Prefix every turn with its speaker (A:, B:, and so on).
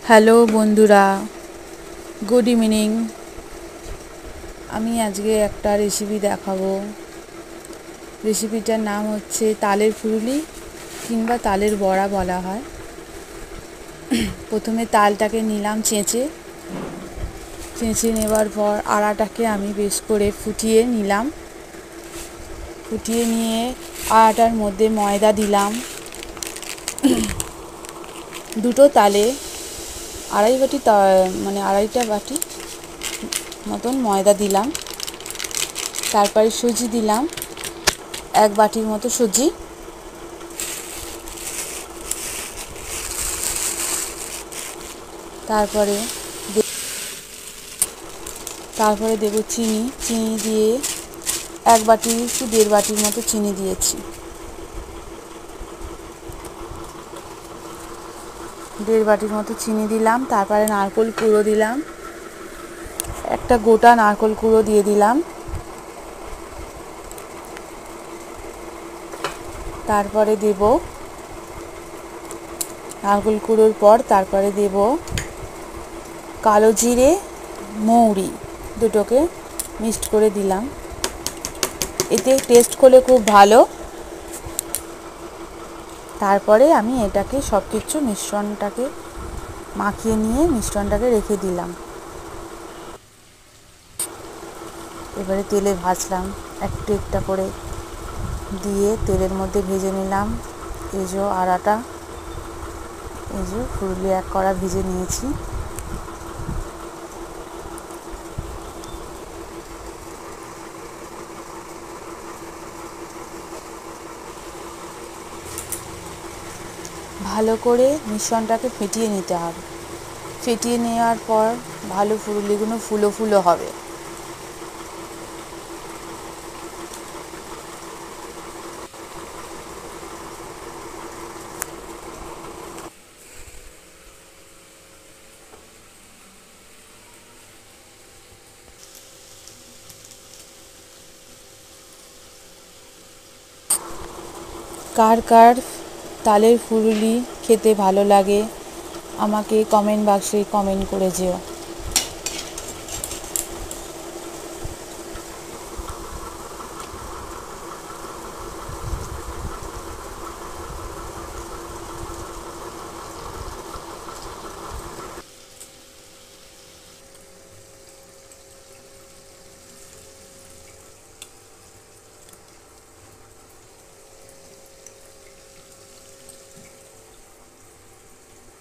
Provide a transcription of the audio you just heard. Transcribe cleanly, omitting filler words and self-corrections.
A: Hello বন্ধুরা, good evening. আমি আজকে একটা রেসিপি দেখাবো। রেসিপিটার নাম হচ্ছে তালের ফুলুরি কিংবা তালের বড়া বলা হয়। প্রথমে তালটাকে নিলাম চেঁচে নেবার পর আড়াটাকে আমি বেশ করে ফুটিয়ে নিলাম। ফুটিয়ে নিয়ে আড়াটার মধ্যে ময়দা দিলাম। দুটো তালে আড়াইটা বাটি মতন ময়দা দিলাম। তারপরে সুজি দিলাম, 1 বাটির মতো সুজি। তারপরে দেব চিনি দিয়ে 1 বাটি কি 1.5 বাটির মতো চিনি দিয়েছি। 1.5 বাটির মতো চিনি দিলাম। তারপরে নারকেল কুড়ো দিলাম, একটা গোটা নারকেল কুড়ো দিয়ে দিলাম। তারপরে দেব নারকেল কুড়োর পর তারপরে দেব কালো জিরে, মৌরি দুটোকে মিক্সড করে দিলাম। এতে টেস্ট করলে খুব ভালো। তারপরে আমি এটাকে সব কিছু মিশ্রণটাকে মাখিয়ে নিয়ে মিশ্রণটাকে রেখে দিলাম। এবারে তেলে ভাজলাম, একটা করে দিয়ে তেলের মধ্যে ভেজে নিলাম। এই যে আড়াটা, এই যে ফুলুরি 1 কড়া ভেজে নিয়েছি। ভালো করে মিশ্রণটাকে ফেটিয়ে নিতে হবে। ফেটিয়ে নেওয়ার পর ভালো ফুলুরিগুলো ফুলো ফুলো হবে। কার কার তালের ফুলুরি খেতে ভালো লাগে আমাকে কমেন্ট বাক্সে কমেন্ট করে যেও।